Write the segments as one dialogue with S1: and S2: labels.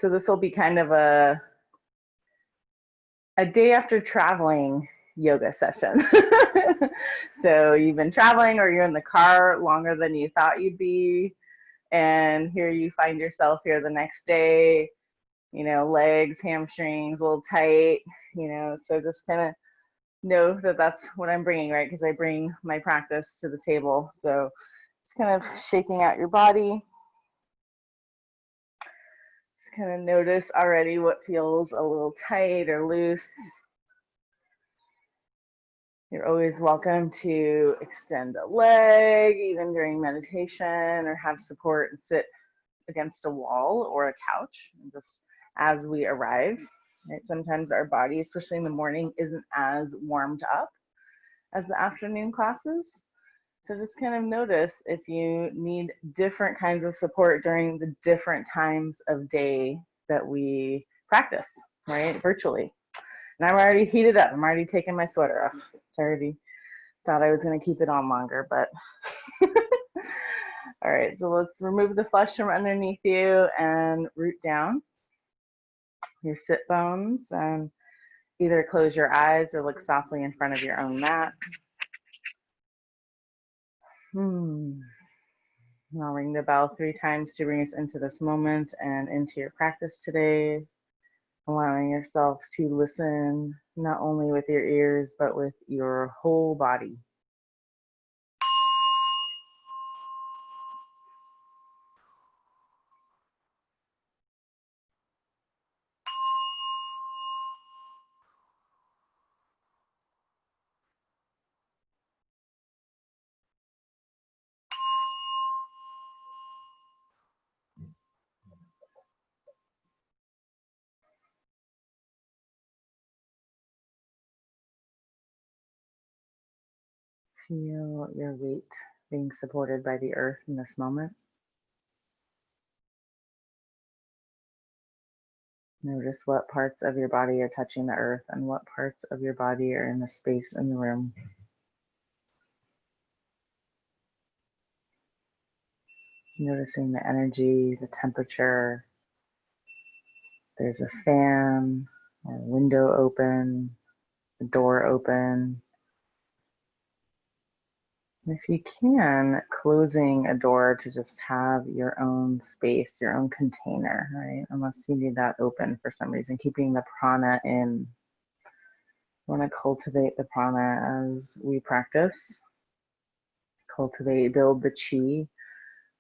S1: So this will be kind of a day after traveling yoga session. So you've been traveling or you're in the car longer than you thought you'd be, and here you find yourself here the next day, you know, legs, hamstrings a little tight, you know, so just kind of know that that's what I'm bringing, right? Because I bring my practice to the table. So just kind of shaking out your body. Just kind of notice already what feels a little tight or loose. You're always welcome to extend a leg, even during meditation, or have support and sit against a wall or a couch, just as we arrive. Right? Sometimes our body, especially in the morning, isn't as warmed up as the afternoon classes. So just kind of notice if you need different kinds of support during the different times of day that we practice, right, virtually. And I'm already heated up. I'm already taking my sweater off. I already thought I was going to keep it on longer, but all right, so let's remove the flesh from underneath you and root down your sit bones, and either close your eyes or look softly in front of your own mat. I'll ring the bell 3 times to bring us into this moment and into your practice today, allowing yourself to listen not only with your ears, but with your whole body. Feel your weight being supported by the earth in this moment. Notice what parts of your body are touching the earth and what parts of your body are in the space in the room. Noticing the energy, the temperature. There's a fan, or a window open, a door open. If you can, closing a door to just have your own space, your own container, right? Unless you need that open for some reason, keeping the prana in. You want to cultivate the prana as we practice. Cultivate, build the chi.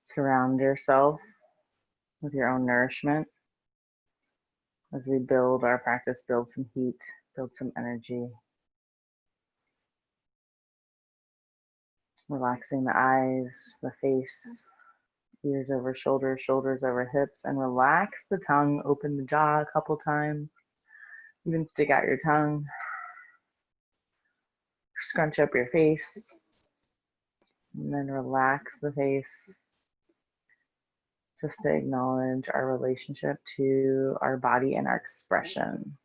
S1: Surround yourself with your own nourishment. As we build our practice, build some heat, build some energy. Relaxing the eyes, the face, ears over shoulders, shoulders over hips, and relax the tongue. Open the jaw a couple times. Even stick out your tongue. Scrunch up your face. And then relax the face. Just to acknowledge our relationship to our body and our expression.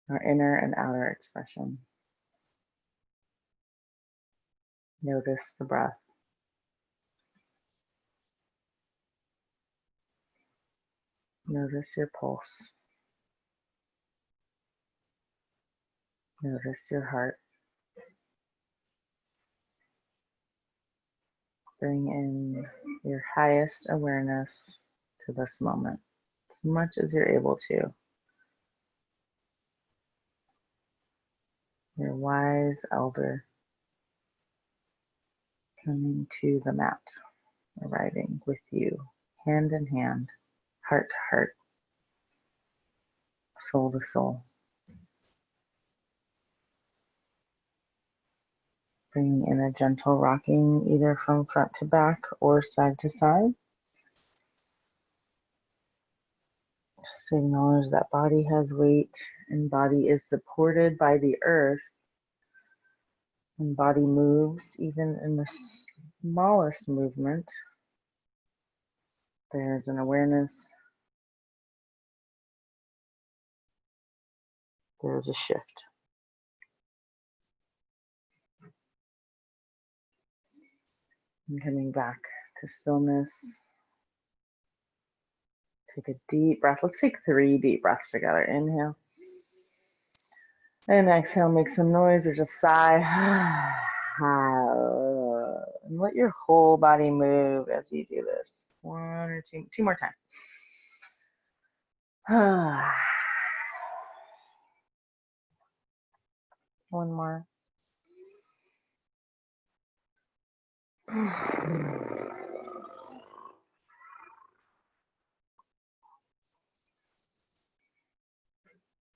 S1: Our inner and outer expression. Notice the breath. Notice your pulse. Notice your heart. Bring in your highest awareness to this moment, as much as you're able to. Your wise elder coming to the mat, arriving with you, hand in hand, heart to heart, soul to soul. Bringing in a gentle rocking either from front to back or side to side. Just to acknowledge that body has weight and body is supported by the earth. And body moves, even in the smallest movement, there's an awareness, there's a shift. And coming back to stillness, Take a deep breath. Let's take 3 deep breaths together. Inhale. And exhale, make some noise or just sigh. And let your whole body move as you do this. 1 or 2 more times. One more.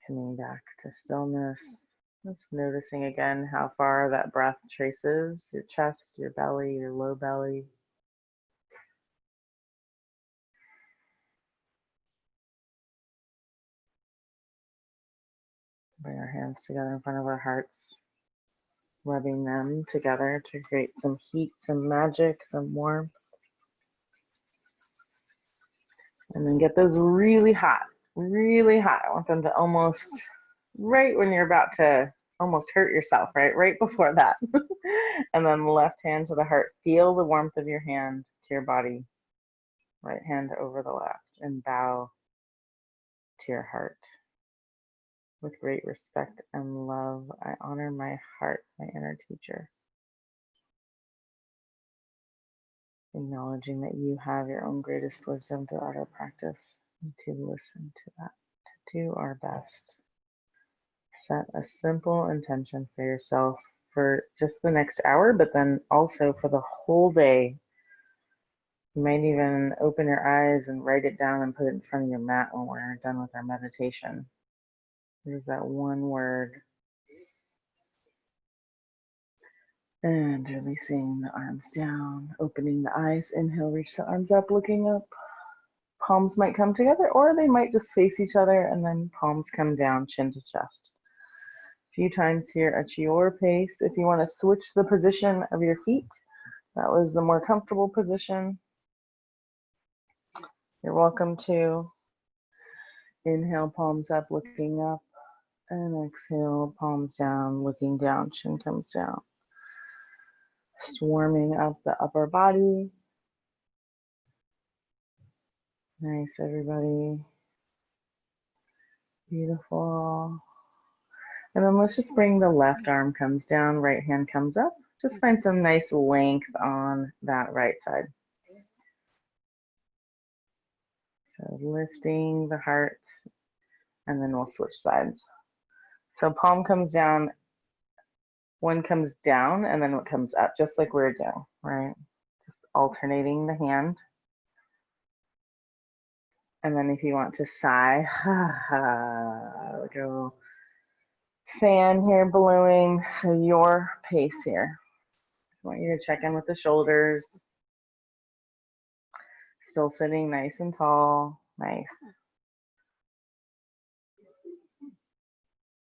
S1: Coming back to stillness. Just noticing again how far that breath traces your chest, your belly, your low belly. Bring our hands together in front of our hearts, rubbing them together to create some heat, some magic, some warmth. And then get those really hot, really hot. I want them to almost, right when you're about to almost hurt yourself, right before that. And then left hand to the heart. Feel the warmth of your hand to your body. Right hand over the left and bow to your heart. With great respect and love, I honor my heart, my inner teacher. Acknowledging that you have your own greatest wisdom throughout our practice, and to listen to that, to do our best. Set a simple intention for yourself for just the next hour, but then also for the whole day. You might even open your eyes and write it down and put it in front of your mat when we're done with our meditation. There's that one word. And releasing the arms down, opening the eyes. Inhale, reach the arms up, looking up. Palms might come together, or they might just face each other, and then palms come down, chin to chest. A few times here at your pace. If you want to switch the position of your feet, that was the more comfortable position. You're welcome to. Inhale, palms up, looking up. And exhale, palms down, looking down, chin comes down. Just warming up the upper body. Nice, everybody. Beautiful. And then let's just bring the left arm comes down, right hand comes up. Just find some nice length on that right side. So lifting the heart, and then we'll switch sides. So palm comes down, one comes down, and then it comes up, just like we're doing, right? Just alternating the hand. And then if you want to sigh, like a little fan here blowing, so your pace here. I want you to check in with the shoulders. Still sitting nice and tall, nice.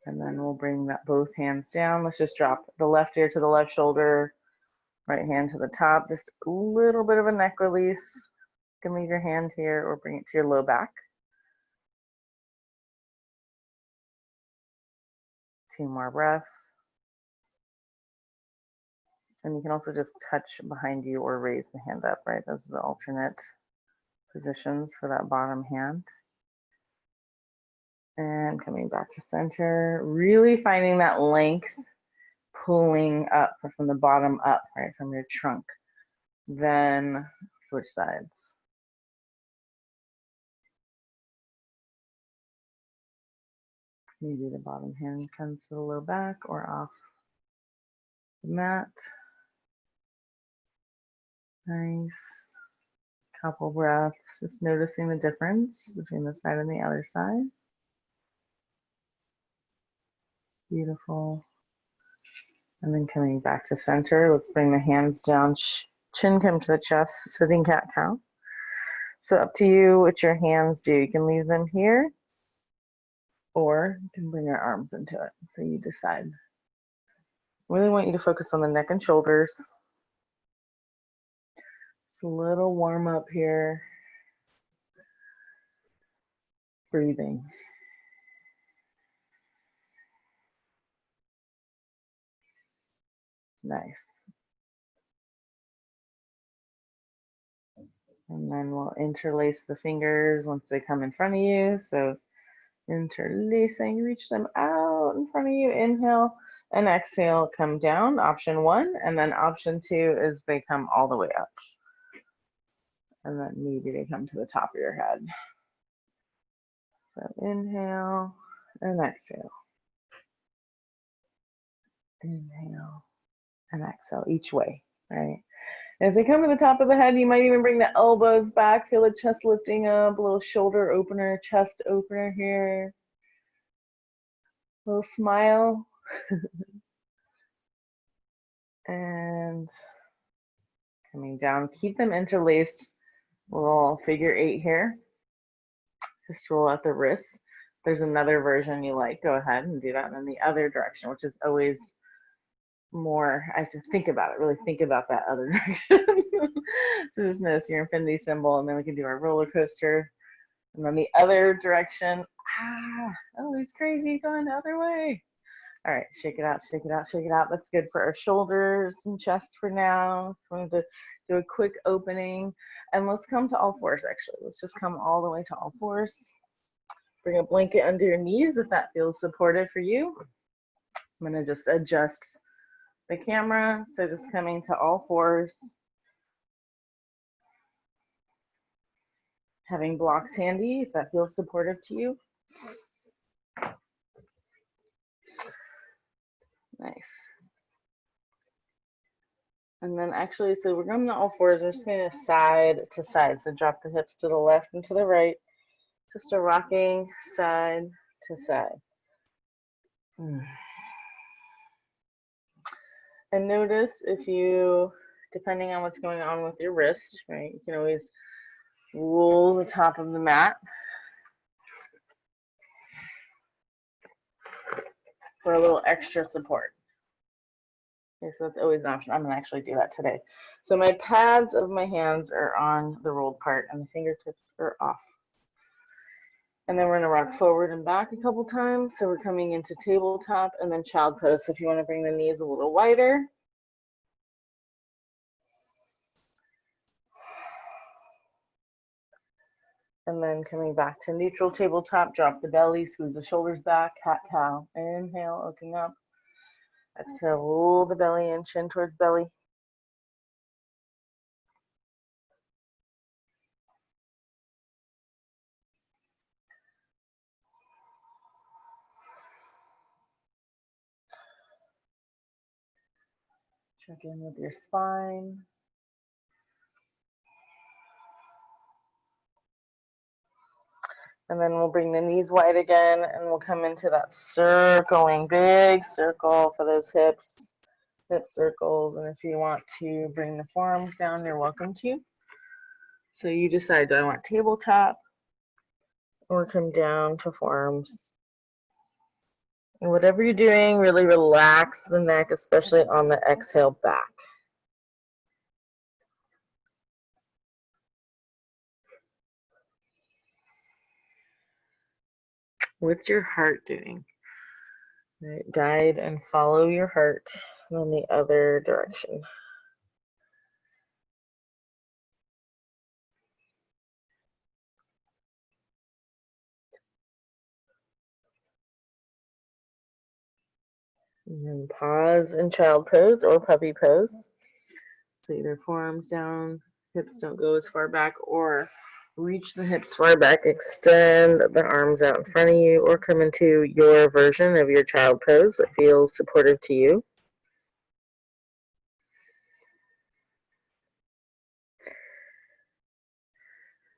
S1: And then we'll bring that both hands down. Let's just drop the left ear to the left shoulder, right hand to the top. Just a little bit of a neck release. You can leave your hand here or bring it to your low back. 2 more breaths. And you can also just touch behind you or raise the hand up, right? Those are the alternate positions for that bottom hand. And coming back to center, really finding that length, pulling up from the bottom up, right, from your trunk. Then switch sides. Maybe the bottom hand comes to the low back or off the mat. Nice. Couple breaths, just noticing the difference between the side and the other side. Beautiful. And then coming back to center, let's bring the hands down, chin come to the chest, sitting cat-cow. So up to you what your hands do. You can leave them here, or you can bring your arms into it. So you decide. Really want you to focus on the neck and shoulders. It's a little warm up here. Breathing. Nice. And then we'll interlace the fingers once they come in front of you. So interlacing, reach them out in front of you. Inhale and exhale, come down, option 1. And then option 2 is they come all the way up. And then maybe they come to the top of your head. So inhale and exhale. Inhale and exhale each way, right? And if they come to the top of the head, you might even bring the elbows back. Feel the chest lifting up, a little shoulder opener, chest opener here. A little smile. And coming down, keep them interlaced. Little figure 8 here. Just roll out the wrists. If there's another version you like, go ahead and do that in the other direction, which is always more, I have to think about it, really think about that other direction. So just notice your infinity symbol, and then we can do our roller coaster. And then the other direction. Oh, he's crazy, going the other way. All right, shake it out, shake it out, shake it out. That's good for our shoulders and chest for now. So I'm going to do a quick opening. And let's come to all fours, actually. Let's just come all the way to all fours. Bring a blanket under your knees if that feels supportive for you. I'm going to just adjust the camera. So just coming to all fours. Having blocks handy if that feels supportive to you. Nice. And then actually, so we're going to all fours. We're just going to side to side. So drop the hips to the left and to the right. Just a rocking side to side. And notice if you, depending on what's going on with your wrist, right, you can always roll the top of the mat for a little extra support. Okay, so that's always an option. I'm going to actually do that today. So my pads of my hands are on the rolled part and the fingertips are off. And then we're going to rock forward and back a couple times. So we're coming into tabletop and then child pose. So if you want to bring the knees a little wider. And then coming back to neutral tabletop, drop the belly, squeeze the shoulders back, cat-cow. Inhale, opening up. Exhale, roll the belly in, chin towards belly. Check in with your spine. And then we'll bring the knees wide again, and we'll come into that circling, big circle for those hips, hip circles. And if you want to bring the forearms down, you're welcome to. So you decide, do I want tabletop or come down to forearms? And whatever you're doing, really relax the neck, especially on the exhale back. What's your heart doing? Right, guide and follow your heart in the other direction. And then pause in child pose or puppy pose. So either forearms down, hips don't go as far back, or reach the hips far back, extend the arms out in front of you, or come into your version of your child pose that feels supportive to you.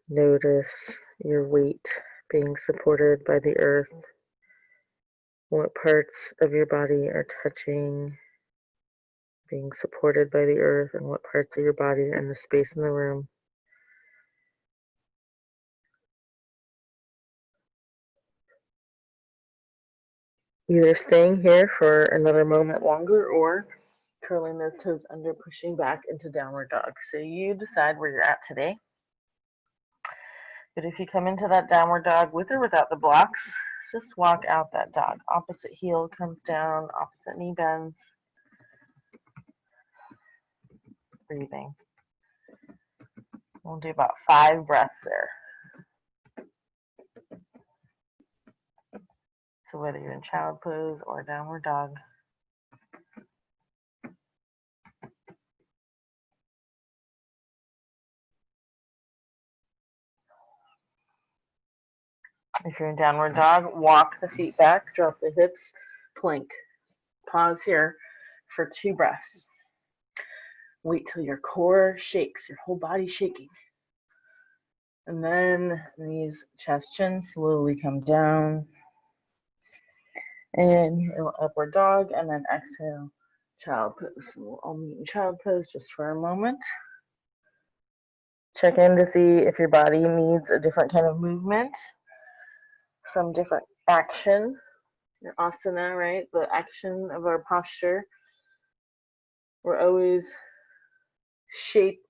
S1: Notice your weight being supported by the earth. What parts of your body are touching, being supported by the earth, and what parts of your body are in the space in the room. Either staying here for another moment longer or curling those toes under, pushing back into downward dog. So you decide where you're at today. But if you come into that downward dog with or without the blocks, just walk out that dog. Opposite heel comes down, opposite knee bends. Breathing. We'll do about 5 breaths there. So whether you're in child pose or downward dog. If you're in downward dog, walk the feet back, drop the hips, plank. Pause here for 2 breaths. Wait till your core shakes, your whole body shaking. And then knees, chest, chin, slowly come down. Inhale, upward dog, and then exhale, child pose. So we'll all meet in child pose just for a moment. Check in to see if your body needs a different kind of movement, some different action. Your asana, right? The action of our posture. We're always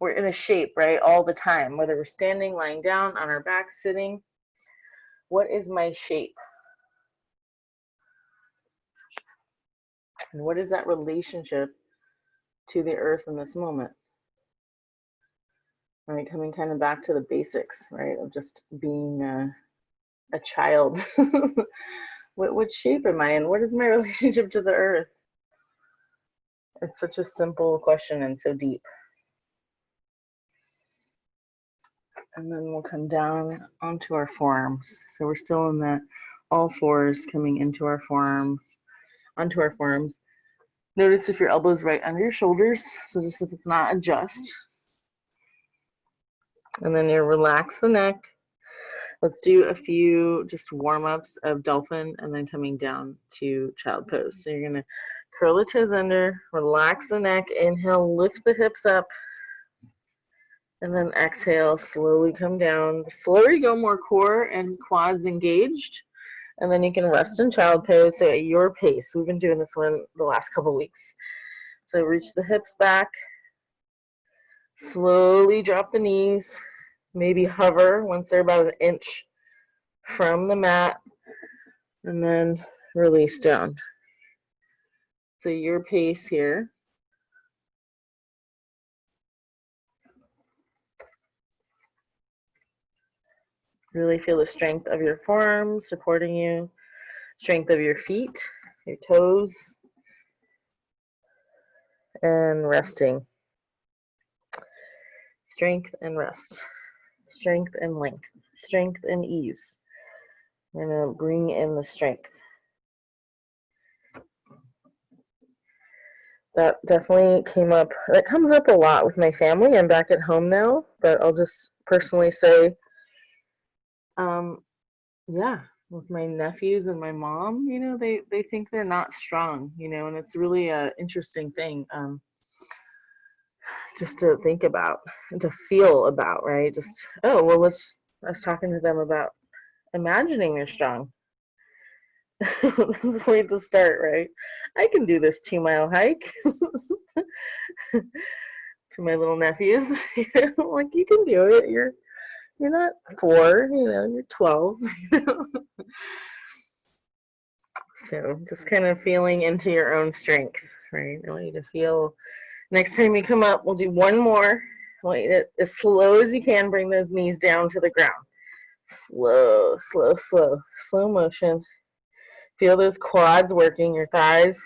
S1: we're in a shape, right? All the time, whether we're standing, lying down, on our back, sitting. What is my shape? And what is that relationship to the earth in this moment? Right, coming kind of back to the basics, right, of just being a child. What shape am I in? What is my relationship to the earth? It's such a simple question and so deep. And then we'll come down onto our forearms. So we're still in that all fours coming into our forearms, onto our forearms. Notice if your elbow's right under your shoulders. So just if it's not, adjust. And then you relax the neck. Let's do a few just warm-ups of dolphin and then coming down to child pose. So you're gonna curl the toes under, relax the neck, inhale, lift the hips up, and then exhale, slowly come down. The slower you go, more core and quads engaged, and then you can rest in child pose, so at your pace. We've been doing this one the last couple weeks. So reach the hips back, slowly drop the knees, maybe hover once they're about 1 inch from the mat, and then release down. So your pace here. Really feel the strength of your forearms supporting you, strength of your feet, your toes, and resting. Strength and rest. Strength and length. Strength and ease. We're going to bring in the strength. That definitely came up. That comes up a lot with my family. I'm back at home now, but I'll just personally say, yeah, with my nephews and my mom, you know, they think they're not strong, you know, and it's really a interesting thing just to think about and to feel about, right? Just, oh, well, I was talking to them about imagining they're strong. That's a way to start, right? I can do this 2-mile hike. To my little nephews, you know, like, you can do it. You're not 4, you know, you're 12. You know? So just kind of feeling into your own strength, right? I want you to feel. Next time you come up, we'll do one more. I want you to, as slow as you can, bring those knees down to the ground. Slow, slow, slow, slow motion. Feel those quads working, your thighs,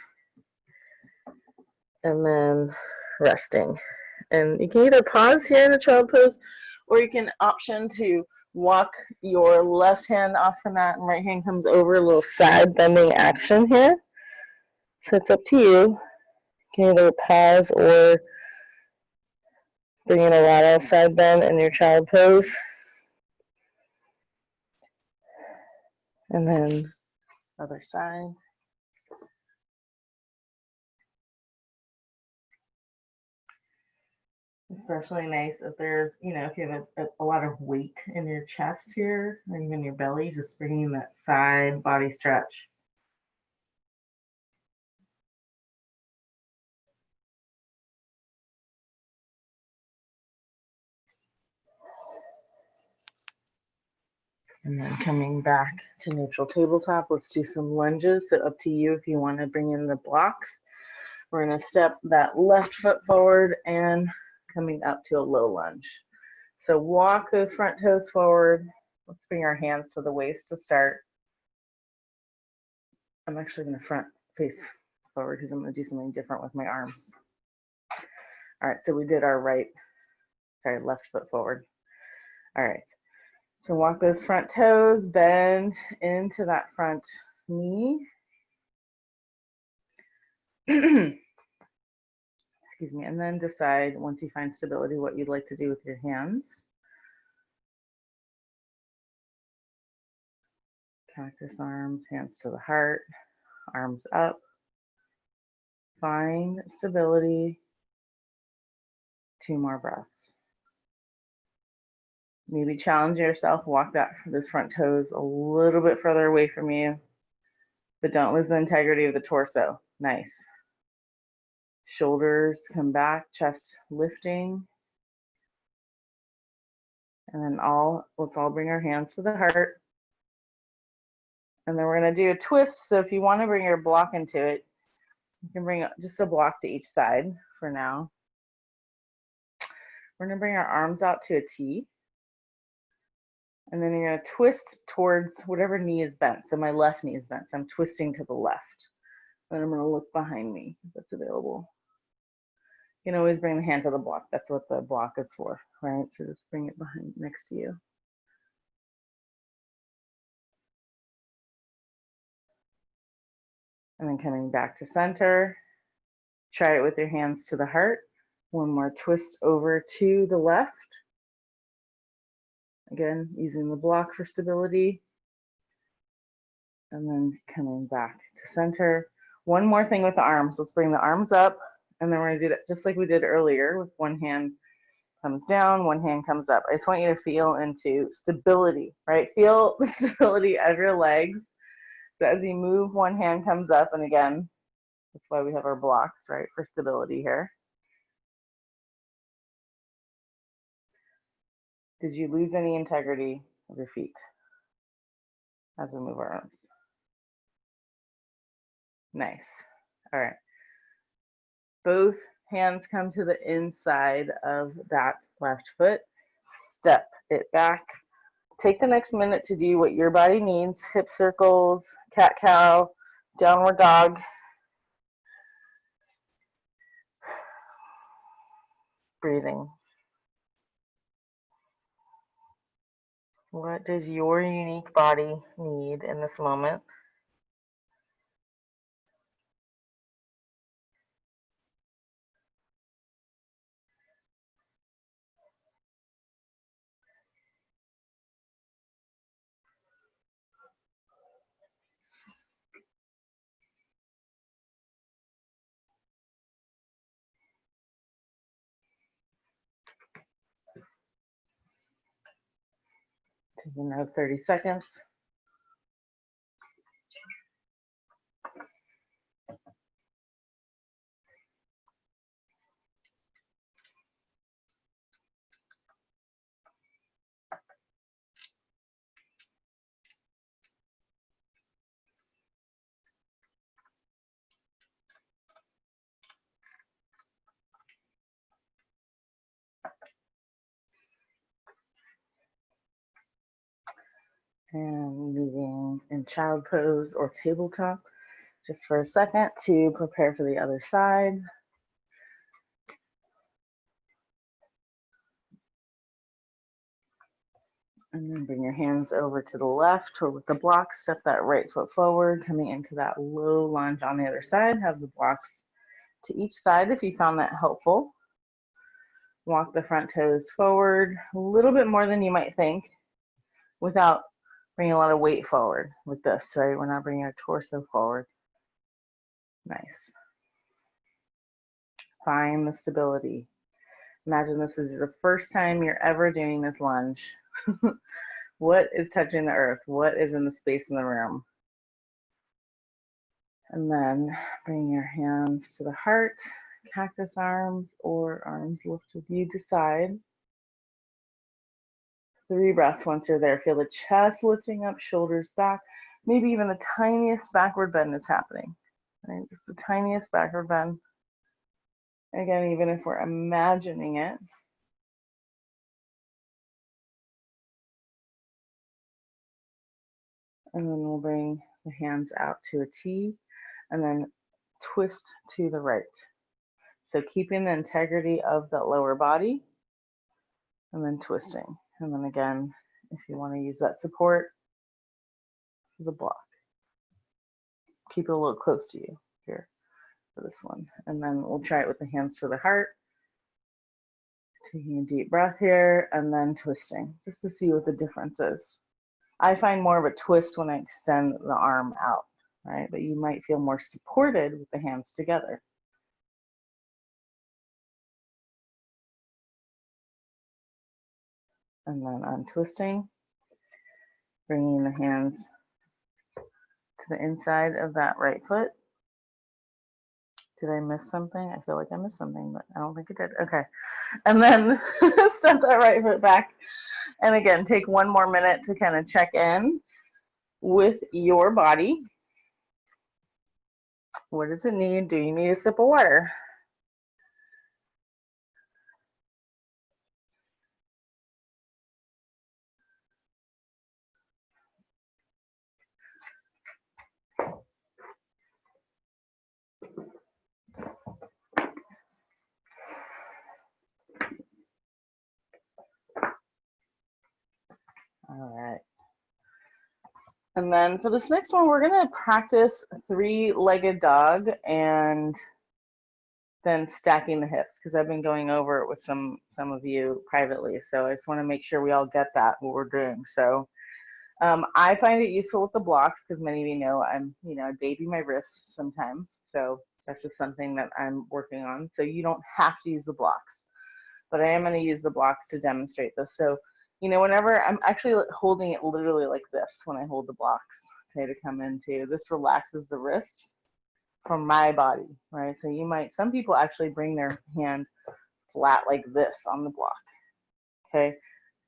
S1: and then resting. And you can either pause here in a child pose, or you can option to walk your left hand off the mat and right hand comes over, a little side bending action here. So it's up to you. You can either pause or bring in a lateral side bend in your child pose. And then other side. Especially nice if there's, you know, if you have a lot of weight in your chest here, or even your belly, just bringing that side body stretch. And then coming back to neutral tabletop, let's do some lunges. So up to you if you want to bring in the blocks. We're going to step that left foot forward and coming up to a low lunge. So walk those front toes forward. Let's bring our hands to the waist to start. I'm actually going to front face forward because I'm going to do something different with my arms. All right, so we did our left foot forward. All right, so walk those front toes, bend into that front knee. Excuse me, and then decide once you find stability what you'd like to do with your hands. Cactus arms, hands to the heart, arms up. Find stability. 2 more breaths. Maybe challenge yourself, walk those front toes a little bit further away from you, but don't lose the integrity of the torso. Nice. Shoulders come back, chest lifting. And then let's all bring our hands to the heart. And then we're going to do a twist. So if you want to bring your block into it, you can bring just a block to each side for now. We're going to bring our arms out to a T. And then you're going to twist towards whatever knee is bent. So my left knee is bent, so I'm twisting to the left. And I'm going to look behind me if that's available. You can always bring the hand to the block. That's what the block is for, right? So just bring it behind next to you. And then coming back to center. Try it with your hands to the heart. One more twist over to the left. Again, using the block for stability. And then coming back to center. One more thing with the arms. Let's bring the arms up. And then we're going to do that just like we did earlier with one hand comes down, one hand comes up. I just want you to feel into stability, right? Feel the stability of your legs. So as you move, one hand comes up, and again, that's why we have our blocks, right, for stability here. Did you lose any integrity of your feet as we move our arms? Nice. All right. Both hands come to the inside of that left foot. Step it back. Take the next minute to do what your body needs. Hip circles, cat-cow, downward dog. Breathing. What does your unique body need in this moment? Take another 30 seconds. And moving in child pose or tabletop just for a second to prepare for the other side. And then bring your hands over to the left or with the blocks, step that right foot forward, coming into that low lunge on the other side. Have the blocks to each side if you found that helpful. Walk the front toes forward a little bit more than you might think without bringing a lot of weight forward with this, right? We're not bringing our torso forward. Nice. Find the stability. Imagine this is the first time you're ever doing this lunge. What is touching the earth? What is in the space in the room? And then bring your hands to the heart, cactus arms or arms lifted. You decide. 3 breaths once you're there. Feel the chest lifting up, shoulders back. Maybe even the tiniest backward bend is happening. Right? Just the tiniest backward bend. Again, even if we're imagining it, And then we'll bring the hands out to a T and then twist to the right. So keeping the integrity of the lower body and then twisting. And then again, if you want to use that support, the block. Keep it a little close to you here for this one. And then we'll try it with the hands to the heart. Taking a deep breath here and then twisting just to see what the difference is. I find more of a twist when I extend the arm out, right? But you might feel more supported with the hands together. And then untwisting, bringing the hands to the inside of that right foot. Did I miss something? I feel like I missed something, but I don't think I did. Okay. And then step that right foot back. And again, take one more minute to kind of check in with your body. What does it need? Do you need a sip of water? All right. And then for this next one, we're going to practice three-legged dog and then stacking the hips, because I've been going over it with some of you privately. So I just want to make sure we all get that, what we're doing. So I find it useful with the blocks because many of you know I baby my wrists sometimes. So that's just something that I'm working on. So you don't have to use the blocks, but I am going to use the blocks to demonstrate this. So, whenever I'm actually holding it literally like this when I hold the blocks, okay, to come into, this relaxes the wrist from my body, right? So some people actually bring their hand flat like this on the block, okay?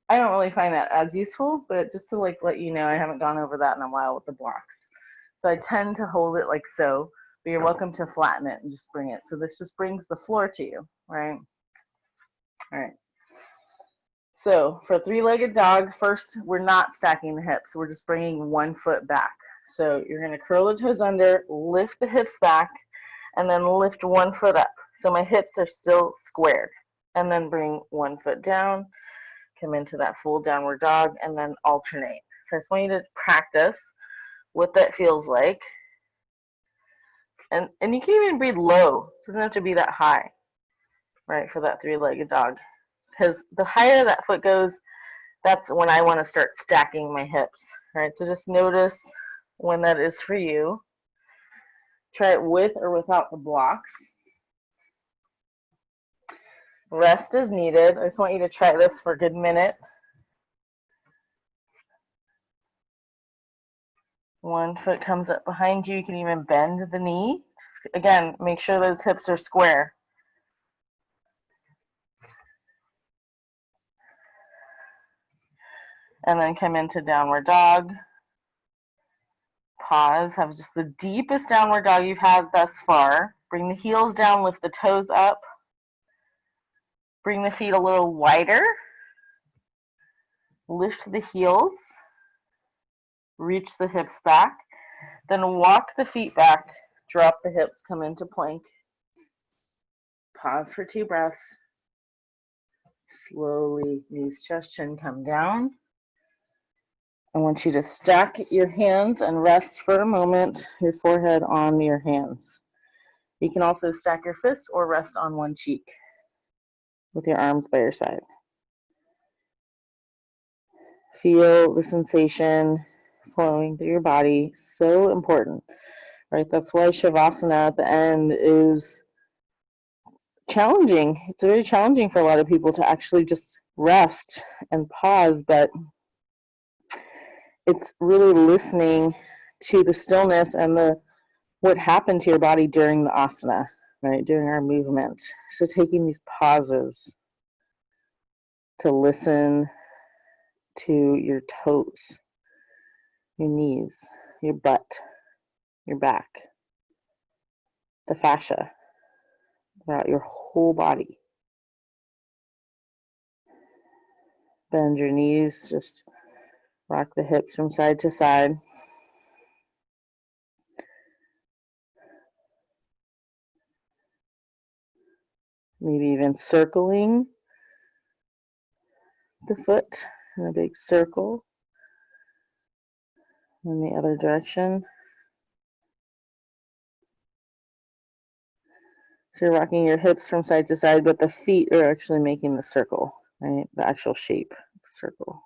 S1: I don't really find that as useful, but just to let you know, I haven't gone over that in a while with the blocks. So I tend to hold it like so, but you're welcome to flatten it and just bring it. So this just brings the floor to you, right? All right. So for three-legged dog, first, we're not stacking the hips. We're just bringing one foot back. So you're going to curl the toes under, lift the hips back, and then lift one foot up. So my hips are still squared. And then bring one foot down, come into that full downward dog, and then alternate. So I just want you to practice what that feels like. And you can even breathe low. It doesn't have to be that high, right, for that three-legged dog. Because the higher that foot goes, that's when I want to start stacking my hips, right? So just notice when that is for you. Try it with or without the blocks. Rest is needed. I just want you to try this for a good minute. One foot comes up behind you. You can even bend the knee. Just, again, make sure those hips are square. And then come into downward dog. Pause. Have just the deepest downward dog you've had thus far. Bring the heels down, lift the toes up. Bring the feet a little wider. Lift the heels. Reach the hips back. Then walk the feet back. Drop the hips, come into plank. Pause for 2 breaths. Slowly, knees, chest, chin come down. I want you to stack your hands and rest for a moment, your forehead on your hands. You can also stack your fists or rest on one cheek with your arms by your side. Feel the sensation flowing through your body. So important, right? That's why Shavasana at the end is challenging. It's very challenging for a lot of people to actually just rest and pause, but it's really listening to the stillness and what happened to your body during the asana, right, during our movement. So taking these pauses to listen to your toes, your knees, your butt, your back, the fascia, throughout your whole body. Bend your knees, just rock the hips from side to side. Maybe even circling the foot in a big circle in the other direction. So you're rocking your hips from side to side, but the feet are actually making the circle, right? The actual shape of the circle.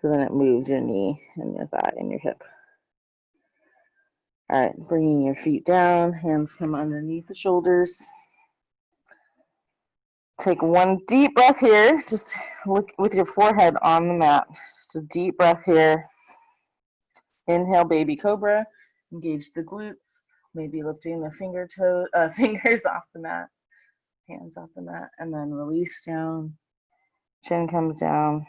S1: So then it moves your knee and your thigh and your hip. All right, bringing your feet down, hands come underneath the shoulders. Take one deep breath here, just look with your forehead on the mat. Just a deep breath here. Inhale, baby cobra. Engage the glutes. Maybe lifting the fingers off the mat, hands off the mat, and then release down. Chin comes down.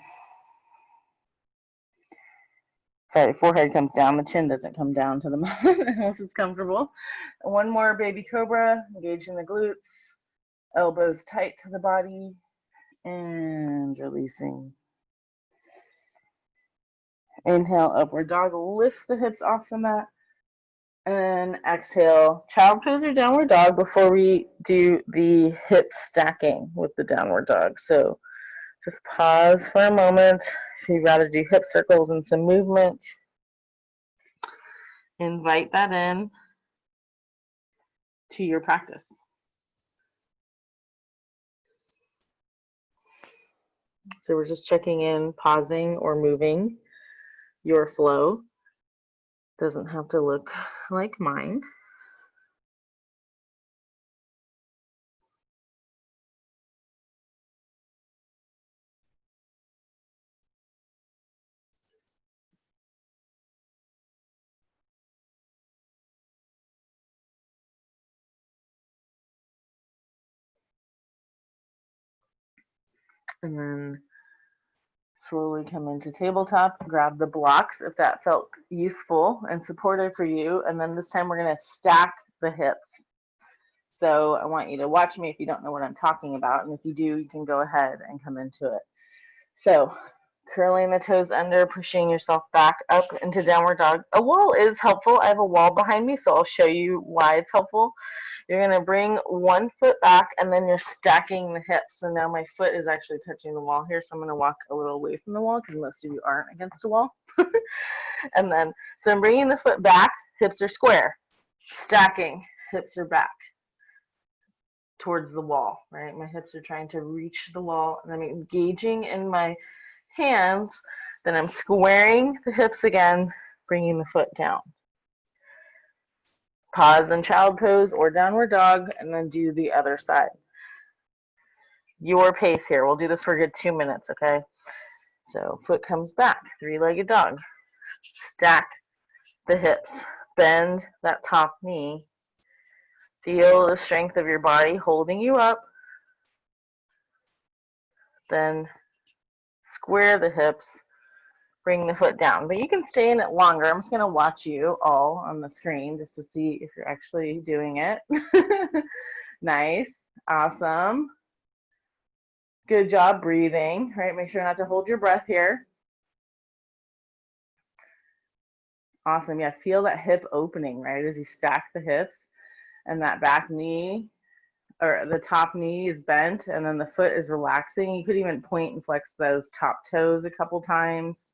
S1: Sorry, forehead comes down. The chin doesn't come down to the mat unless it's comfortable. One more baby cobra. Engaging the glutes. Elbows tight to the body. And releasing. Inhale, upward dog. Lift the hips off the mat. And exhale, child pose or downward dog before we do the hip stacking with the downward dog. So just pause for a moment. If you'd rather do hip circles and some movement, invite that in to your practice. So we're just checking in, pausing or moving your flow. Doesn't have to look like mine. And then slowly come into tabletop, grab the blocks if that felt useful and supportive for you. And then this time we're going to stack the hips. So I want you to watch me if you don't know what I'm talking about. And if you do, you can go ahead and come into it. So curling the toes under, pushing yourself back up into downward dog. A wall is helpful. I have a wall behind me, so I'll show you why it's helpful. You're going to bring one foot back, and then you're stacking the hips. And now my foot is actually touching the wall here, so I'm going to walk a little away from the wall because most of you aren't against the wall. And then, so I'm bringing the foot back, hips are square. Stacking, hips are back towards the wall, right? My hips are trying to reach the wall, and I'm engaging in my hands. Then I'm squaring the hips again, bringing the foot down. Pause in child pose or downward dog, and then do the other side. Your pace here. We'll do this for a good 2 minutes, okay? So foot comes back, three-legged dog. Stack the hips. Bend that top knee. Feel the strength of your body holding you up. Then square the hips. Bring the foot down. But you can stay in it longer. I'm just going to watch you all on the screen just to see if you're actually doing it. Nice. Awesome. Good job breathing, right? Make sure not to hold your breath here. Awesome. Yeah, feel that hip opening, right, as you stack the hips, and that back knee or the top knee is bent, and then the foot is relaxing. You could even point and flex those top toes a couple times.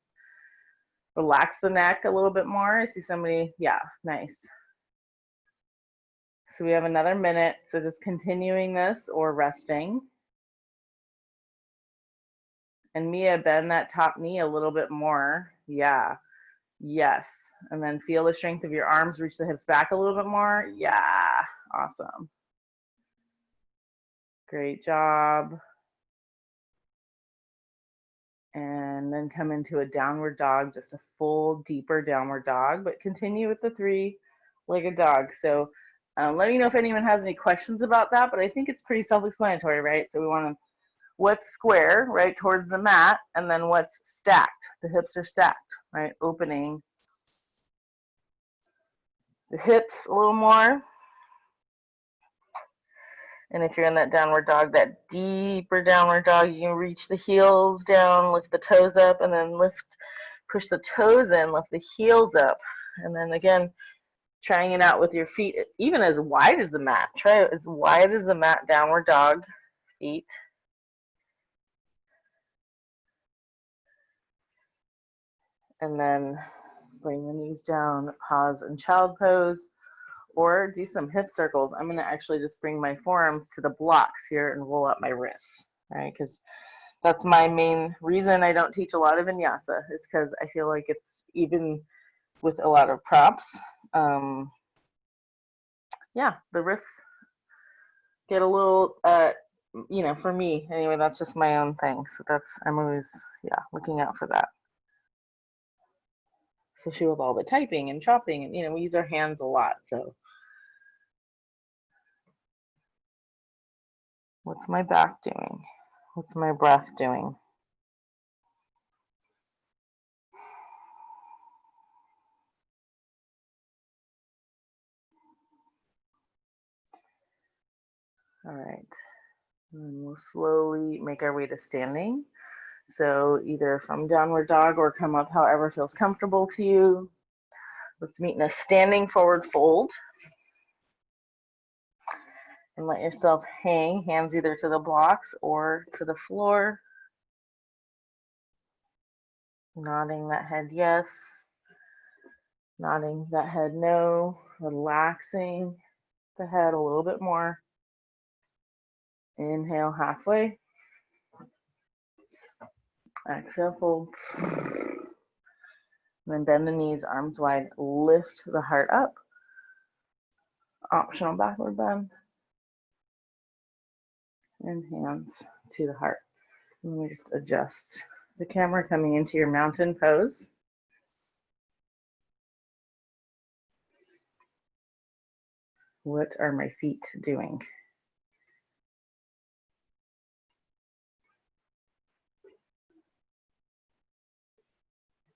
S1: Relax the neck a little bit more. I see somebody, yeah, nice. So we have another minute, so just continuing this or resting. And Mia, bend that top knee a little bit more. Yeah, yes. And then feel the strength of your arms, reach the hips back a little bit more. Yeah, awesome. Great job. And then come into a downward dog, just a full, deeper downward dog, but continue with the three-legged dog. So let me know if anyone has any questions about that, but I think it's pretty self-explanatory, right? So we want to, what's square, right, towards the mat, and then what's stacked. The hips are stacked, right, opening the hips a little more. And if you're in that downward dog, that deeper downward dog, you can reach the heels down, lift the toes up, and then push the toes in, lift the heels up. And then again, trying it out with your feet even as wide as the mat. Try it as wide as the mat, downward dog, feet. And then bring the knees down, pause in child pose, or do some hip circles. I'm gonna actually just bring my forearms to the blocks here and roll up my wrists, right? Because that's my main reason I don't teach a lot of vinyasa, is because I feel like it's, even with a lot of props, yeah, the wrists get a little, you know, for me anyway, that's just my own thing. So that's, I'm always, yeah, looking out for that. Especially with all the typing and chopping, and, you know, we use our hands a lot. So what's my back doing? What's my breath doing? All right, and we'll slowly make our way to standing. So either from downward dog or come up however feels comfortable to you. Let's meet in a standing forward fold. And let yourself hang, hands either to the blocks or to the floor. Nodding that head yes, nodding that head no, relaxing the head a little bit more. Inhale halfway. Exhale, fold. Then bend the knees, arms wide, lift the heart up. Optional backward bend. And hands to the heart. Let me just adjust the camera, coming into your mountain pose. What are my feet doing?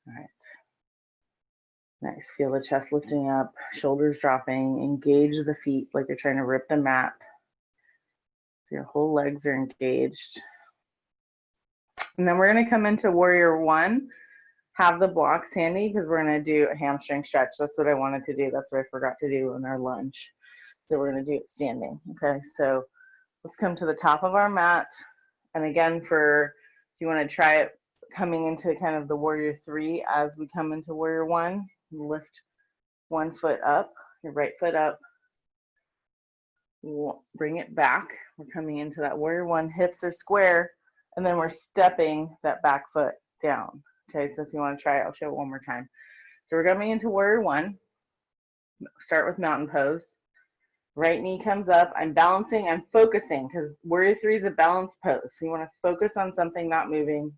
S1: All right. Nice. Feel the chest lifting up, shoulders dropping. Engage the feet like you're trying to rip the mat. Your whole legs are engaged. And then we're going to come into warrior one. Have the blocks handy because we're going to do a hamstring stretch. That's what I wanted to do. That's what I forgot to do in our lunge. So we're going to do it standing. Okay, so let's come to the top of our mat. And again, for if you want to try it coming into kind of the warrior three as we come into warrior one, lift one foot up, your right foot up, bring it back. We're coming into that warrior one, hips are square, and then we're stepping that back foot down. Okay, so if you want to try it, I'll show it one more time. So we're coming into warrior one. Start with mountain pose. Right knee comes up. I'm balancing, I'm focusing, because warrior three is a balance pose. So you want to focus on something, not moving.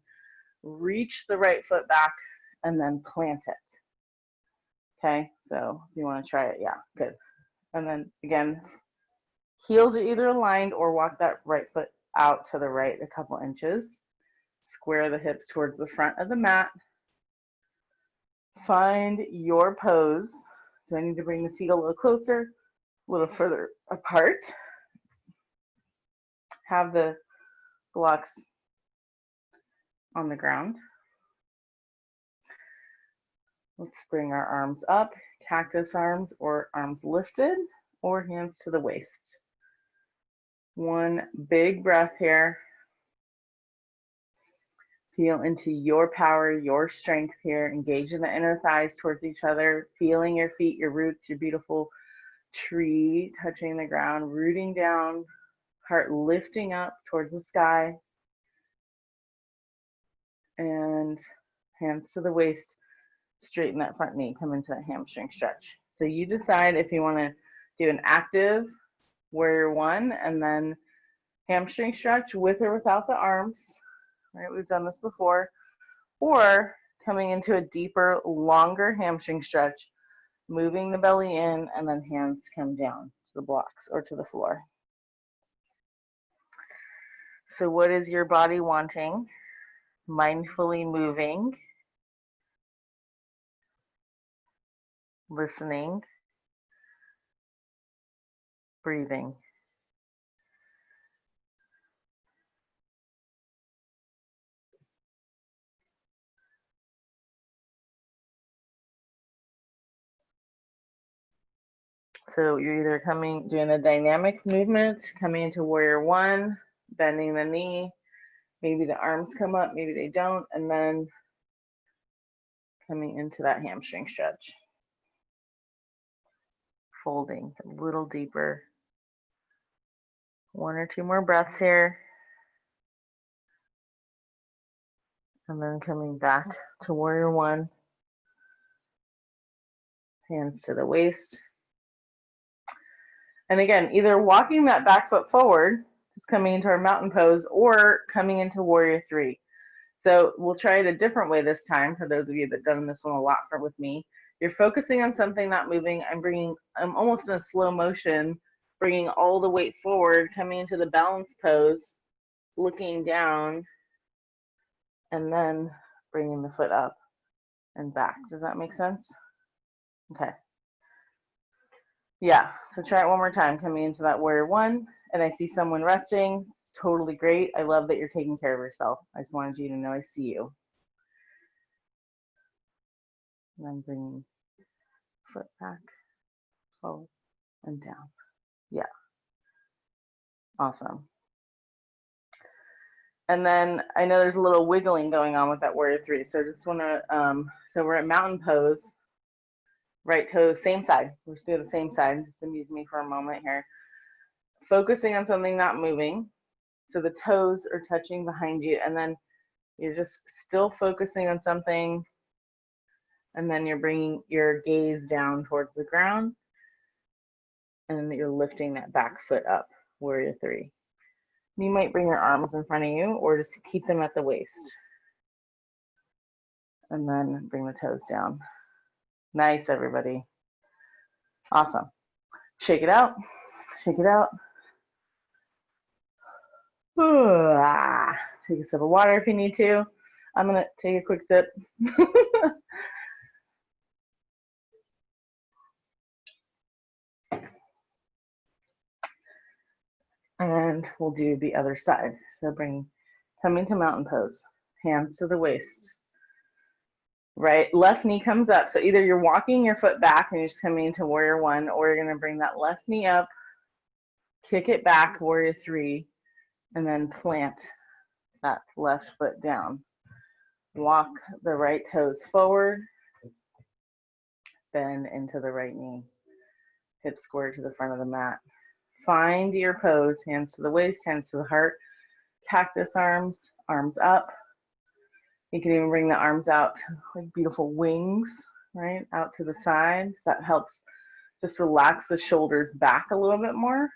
S1: Reach the right foot back and then plant it. Okay, so if you want to try it, yeah, good. And then again, heels are either aligned or walk that right foot out to the right a couple inches. Square the hips towards the front of the mat. Find your pose. Do I need to bring the feet a little closer, a little further apart? Have the blocks on the ground. Let's bring our arms up, cactus arms or arms lifted, or hands to the waist. One big breath here. Feel into your power, your strength here. Engage in the inner thighs towards each other, feeling your feet, your roots, your beautiful tree touching the ground, rooting down, heart lifting up towards the sky, and hands to the waist. Straighten that front knee, come into that hamstring stretch. So you decide if you want to do an active warrior one and then hamstring stretch with or without the arms. Right, we've done this before. Or coming into a deeper, longer hamstring stretch, moving the belly in, and then hands come down to the blocks or to the floor. So what is your body wanting? Mindfully moving, listening, breathing. So you're either doing a dynamic movement, coming into warrior one, bending the knee, maybe the arms come up, maybe they don't, and then coming into that hamstring stretch. Folding a little deeper. 1 or 2 more breaths here. And then coming back to warrior one. Hands to the waist. And again, either walking that back foot forward, just coming into our mountain pose, or coming into warrior three. So we'll try it a different way this time for those of you that have done this one a lot with me. You're focusing on something not moving. I'm almost in a slow motion, bringing all the weight forward, coming into the balance pose, looking down, and then bringing the foot up and back. Does that make sense? Okay. Yeah, so try it one more time, coming into that warrior one, and I see someone resting. It's totally great. I love that you're taking care of yourself. I just wanted you to know I see you. And then bringing foot back, forward, and down. Yeah. Awesome. And then I know there's a little wiggling going on with that warrior three. So just want to, so we're at mountain pose. Right toes, same side. We're just doing the same side. Just amuse me for a moment here. Focusing on something not moving. So the toes are touching behind you, and then you're just still focusing on something, and then you're bringing your gaze down towards the ground, and you're lifting that back foot up, warrior three. You might bring your arms in front of you, or just keep them at the waist. And then bring the toes down. Nice, everybody. Awesome. Shake it out. Shake it out. Take a sip of water if you need to. I'm going to take a quick sip. And we'll do the other side. So coming to mountain pose, hands to the waist. Right, left knee comes up. So either you're walking your foot back and you're just coming into warrior one, or you're going to bring that left knee up, kick it back, warrior three, and then plant that left foot down. Walk the right toes forward, bend into the right knee, hip square to the front of the mat. Find your pose, hands to the waist, hands to the heart, cactus arms, arms up. You can even bring the arms out like beautiful wings, right, out to the side. So that helps just relax the shoulders back a little bit more.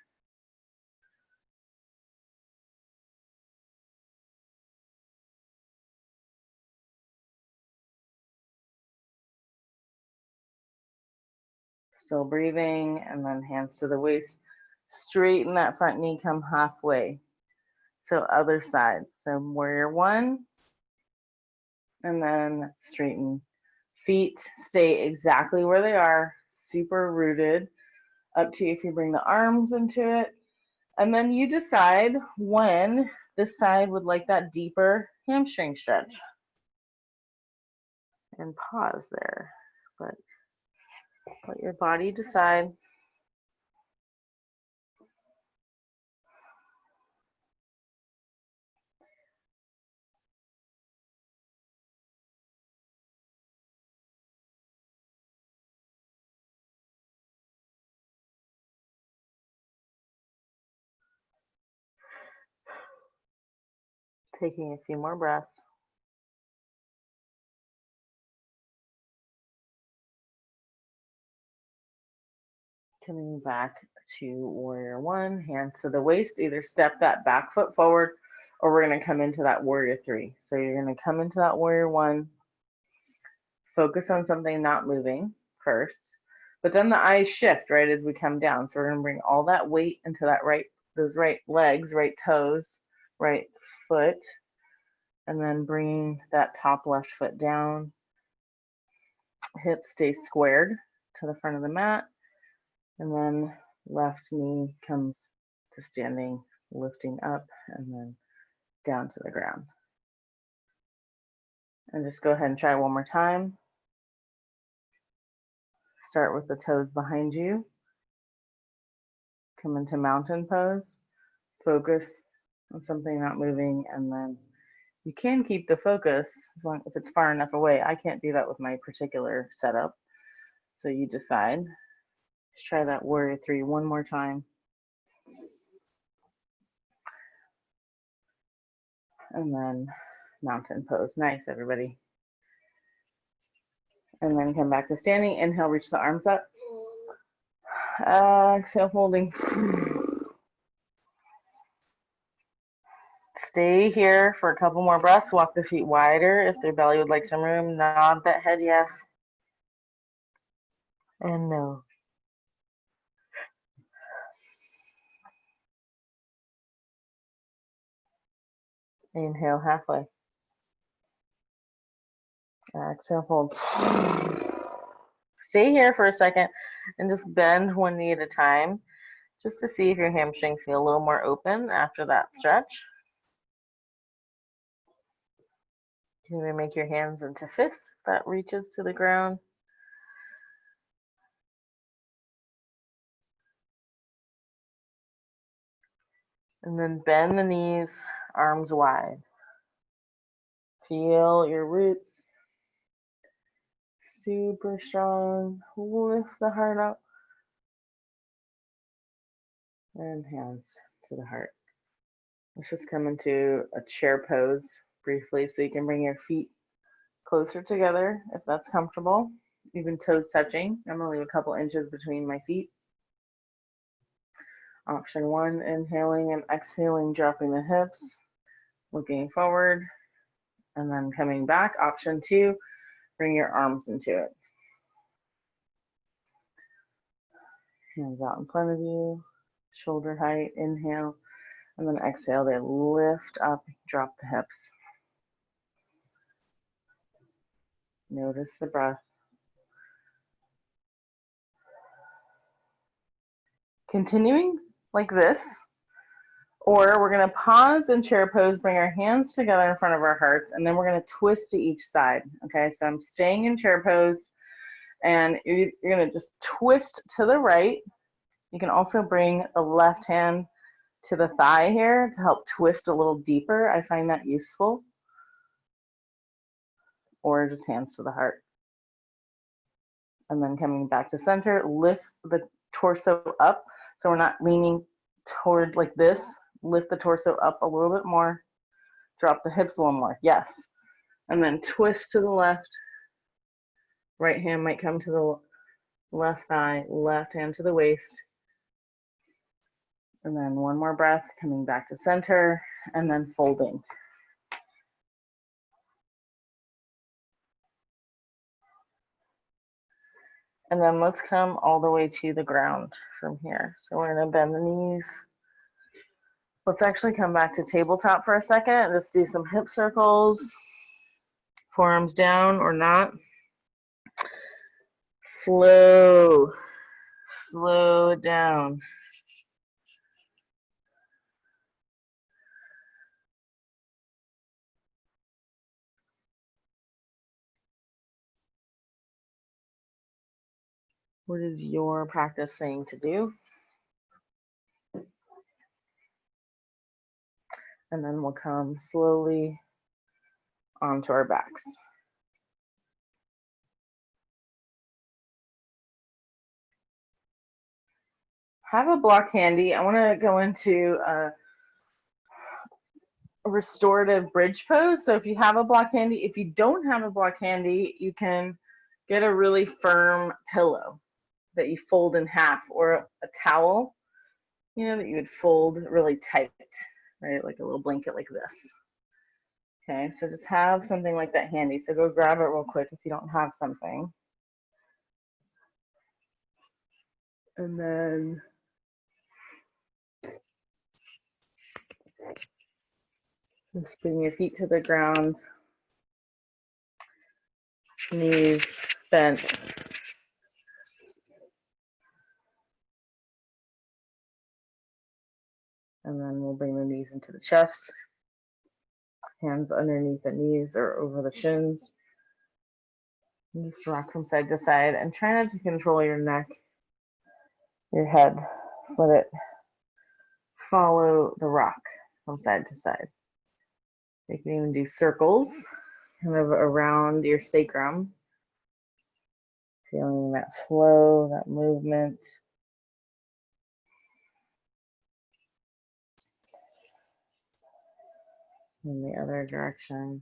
S1: Still breathing, and then hands to the waist. Straighten that front knee, come halfway. So other side. So warrior one, and then straighten. Feet stay exactly where they are, super rooted. Up to you if you bring the arms into it. And then you decide when this side would like that deeper hamstring stretch. And pause there, but let your body decide. Taking a few more breaths. Coming back to warrior one, hands to the waist. Either step that back foot forward, or we're going to come into that warrior three. So you're going to come into that warrior one, focus on something not moving first, but then the eyes shift right as we come down. So we're going to bring all that weight into that those right legs, right toes, right foot, and then bringing that top left foot down. Hips stay squared to the front of the mat, and then left knee comes to standing, lifting up, and then down to the ground. And just go ahead and try one more time. Start with the toes behind you, Come into mountain pose. Focus on something not moving, and then you can keep the focus as long if it's far enough away. I can't do that with my particular setup, so you decide. Let's try that warrior 3 one more time. And then mountain pose. Nice, everybody. And then come back to standing. Inhale, reach the arms up. Exhale, folding. Stay here for a couple more breaths. Walk the feet wider if their belly would like some room. Nod that head yes. And no. Inhale halfway. Exhale, fold. Stay here for a second and just bend one knee at a time, just to see if your hamstrings feel a little more open after that stretch. You can make your hands into fists that reaches to the ground. And then bend the knees, arms wide. Feel your roots. Super strong. Lift the heart up. And hands to the heart. Let's just come into a chair pose briefly so you can bring your feet closer together if that's comfortable. Even toes touching. I'm going to leave a couple inches between my feet. Option 1, inhaling and exhaling, dropping the hips, looking forward, and then coming back. Option 2, bring your arms into it. Hands out in front of you, shoulder height, inhale, and then exhale, they lift up, drop the hips. Notice the breath. Continuing like this, or we're going to pause in chair pose, bring our hands together in front of our hearts, and then we're going to twist to each side. Okay, so I'm staying in chair pose, and you're going to just twist to the right. You can also bring the left hand to the thigh here to help twist a little deeper. I find that useful. Or just hands to the heart. And then coming back to center, lift the torso up. So we're not leaning toward like this. Lift the torso up a little bit more. Drop the hips a little more. Yes. And then twist to the left. Right hand might come to the left thigh. Left hand to the waist. And then one more breath, coming back to center, and then folding. And then let's come all the way to the ground from here. So we're going to bend the knees. Let's actually come back to tabletop for a second. Let's do some hip circles. Forearms down or not. Slow down. What is your practice saying to do? And then we'll come slowly onto our backs. Have a block handy. I want to go into a restorative bridge pose. So if you have a block handy, if you don't have a block handy, you can get a really firm pillow that you fold in half, or a towel, you know, that you would fold really tight, right? Like a little blanket like this. Okay, so just have something like that handy. So go grab it real quick if you don't have something. And then just bring your feet to the ground, knees bent. And then we'll bring the knees into the chest, hands underneath the knees or over the shins. And just rock from side to side and try not to control your neck, your head. Just let it follow the rock from side to side. You can even do circles kind of around your sacrum, feeling that flow, that movement. In the other direction.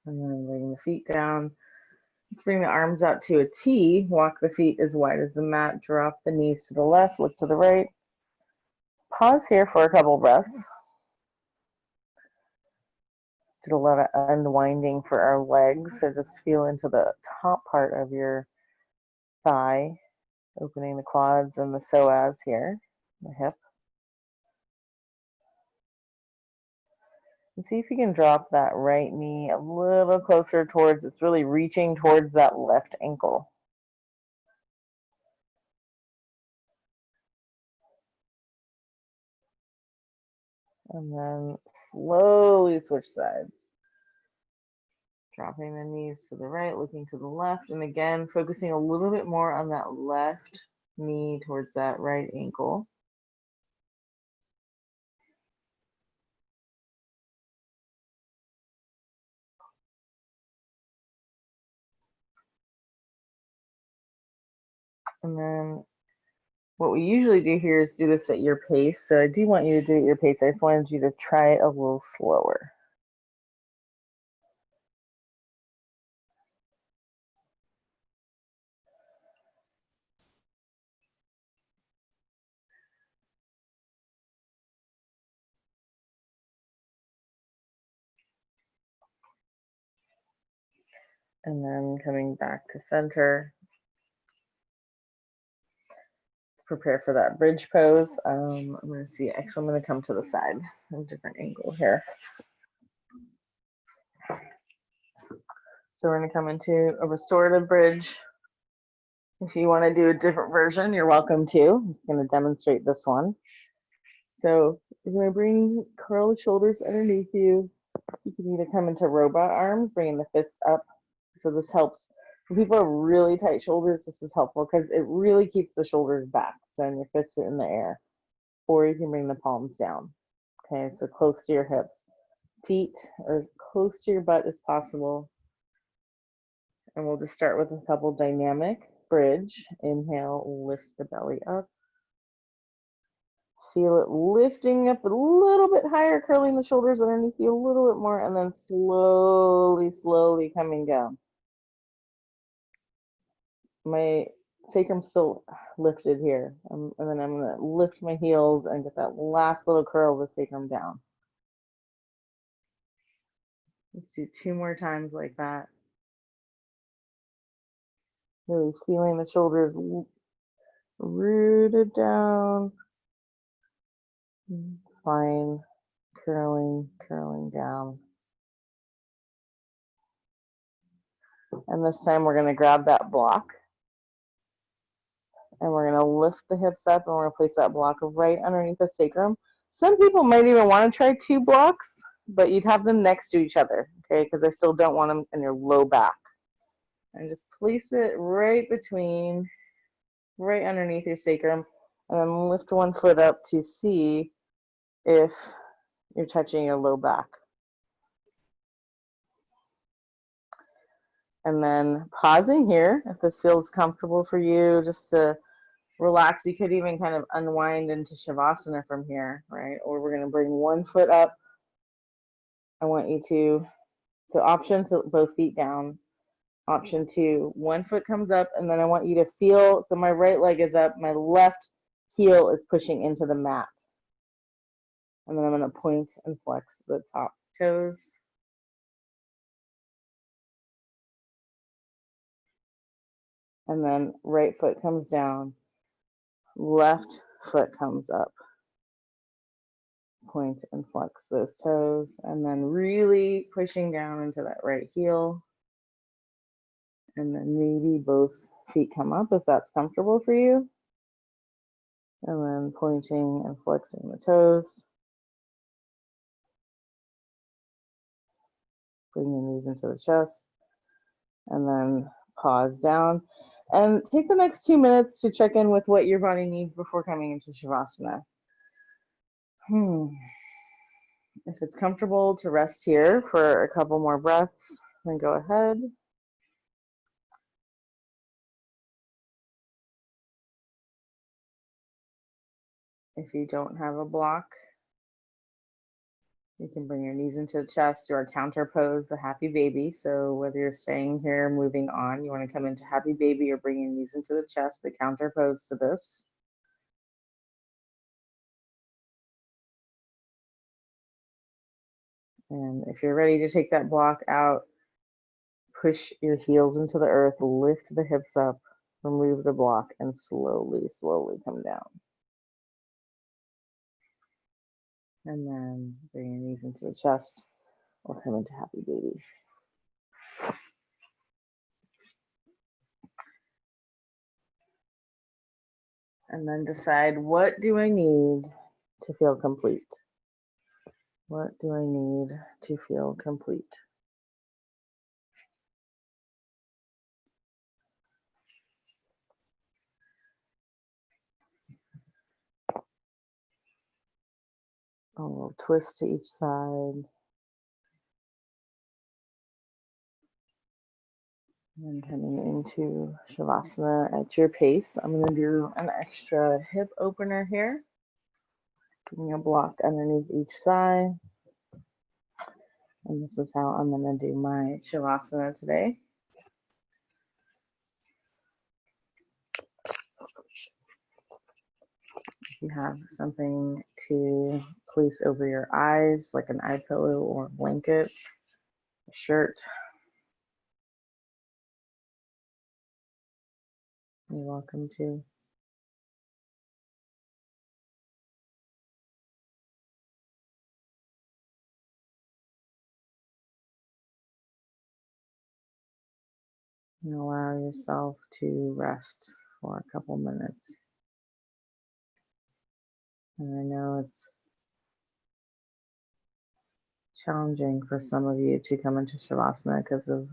S1: And then bring the feet down. Let's bring the arms out to a T. Walk the feet as wide as the mat. Drop the knees to the left, look to the right. Pause here for a couple breaths. Did a lot of unwinding for our legs. So just feel into the top part of your thigh, opening the quads and the psoas here, the hip. And see if you can drop that right knee a little closer towards, it's really reaching towards that left ankle. And then slowly switch sides. Dropping the knees to the right, looking to the left. And again, focusing a little bit more on that left knee towards that right ankle. And then what we usually do here is do this at your pace. So I do want you to do it at your pace. I just wanted you to try it a little slower. And then coming back to center. Prepare for that bridge pose. I'm going to see, actually I'm going to come to the side, a different angle here. So we're going to come into a restorative bridge. If you want to do a different version, you're welcome to. I'm just going to demonstrate this one. So you're going to curl the shoulders underneath you. You can either come into robot arms, bringing the fists up. So this helps. When people have really tight shoulders, this is helpful because it really keeps the shoulders back. So your fists are in the air. Or you can bring the palms down. Okay, so close to your hips. Feet are as close to your butt as possible. And we'll just start with a couple dynamic bridge. Inhale, lift the belly up. Feel it lifting up a little bit higher, curling the shoulders underneath you a little bit more, and then slowly, slowly coming down. My sacrum's still lifted here. And then I'm going to lift my heels and get that last little curl of the sacrum down. Let's do 2 more times like that. Really feeling the shoulders rooted down. Spine curling, curling down. And this time we're going to grab that block. And we're going to lift the hips up and we're going to place that block right underneath the sacrum. Some people might even want to try 2 blocks, but you'd have them next to each other, okay? Because I still don't want them in your low back. And just place it right between, right underneath your sacrum, and then lift one foot up to see if you're touching your low back. And then pausing here, if this feels comfortable for you, just to relax. You could even kind of unwind into Shavasana from here, right? Or we're going to bring one foot up. I want you to, so option to both feet down. Option 2, one foot comes up, and then I want you to feel, so my right leg is up, my left heel is pushing into the mat. And then I'm going to point and flex the top toes. And then right foot comes down, left foot comes up. Point and flex those toes, and then really pushing down into that right heel. And then maybe both feet come up if that's comfortable for you. And then pointing and flexing the toes. Bring your knees into the chest. And then paws down. And take the next 2 minutes to check in with what your body needs before coming into Shavasana. If it's comfortable to rest here for a couple more breaths, then go ahead. If you don't have a block, you can bring your knees into the chest, do our counter pose, the happy baby. So whether you're staying here, moving on, you want to come into happy baby or bring your knees into the chest, the counter pose to this. And if you're ready to take that block out, push your heels into the earth, lift the hips up, remove the block, and slowly, slowly come down. And then bring your knees into the chest or come into happy baby. And then decide, what do I need to feel complete? What do I need to feel complete? A little twist to each side. And coming into Shavasana at your pace. I'm going to do an extra hip opener here. Giving a block underneath each thigh. And this is how I'm going to do my Shavasana today. If you have something to place over your eyes, like an eye pillow or a blanket, a shirt, you're welcome to. And allow yourself to rest for a couple minutes. And I know it's challenging for some of you to come into Shavasana because of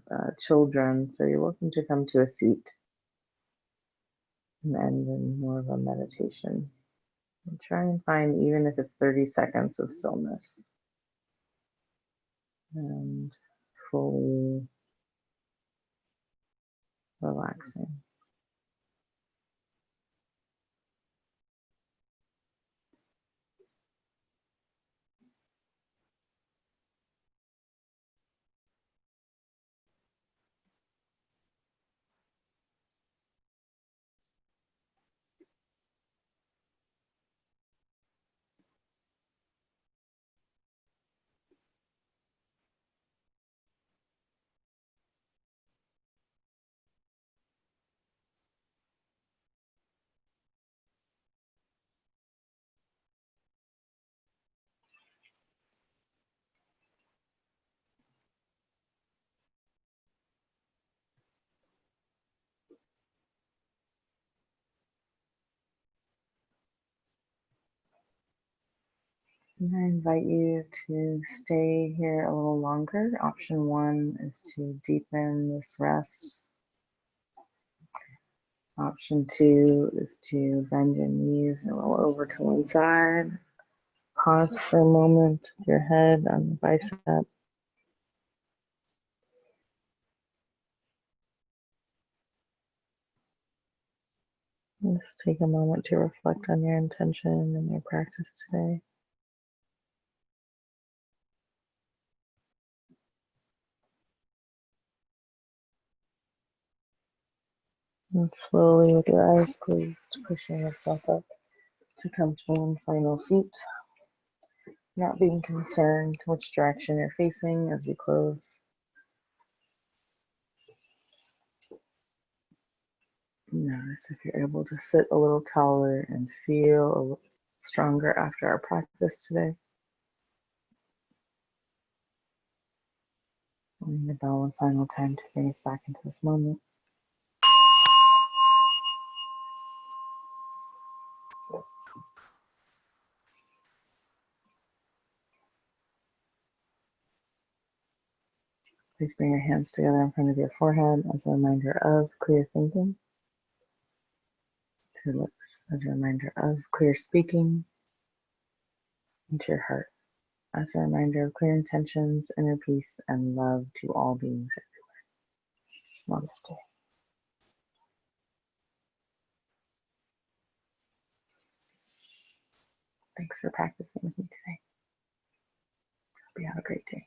S1: children, so you're welcome to come to a seat and end in more of a meditation. And try and find, even if it's 30 seconds of stillness, and fully relaxing. And I invite you to stay here a little longer. Option 1 is to deepen this rest. Option 2 is to bend your knees and roll over to one side. Pause for a moment with your head on the bicep. And just take a moment to reflect on your intention and your practice today. And slowly, with your eyes closed, pushing yourself up to come to one final seat. Not being concerned which direction you're facing as you close. Notice if you're able to sit a little taller and feel a little stronger after our practice today. Ring the bell one final time to bring us back into this moment. Please bring your hands together in front of your forehead as a reminder of clear thinking. To your lips as a reminder of clear speaking. And to your heart as a reminder of clear intentions, inner peace, and love to all beings everywhere. Namaste. Thanks for practicing with me today. Hope you have a great day.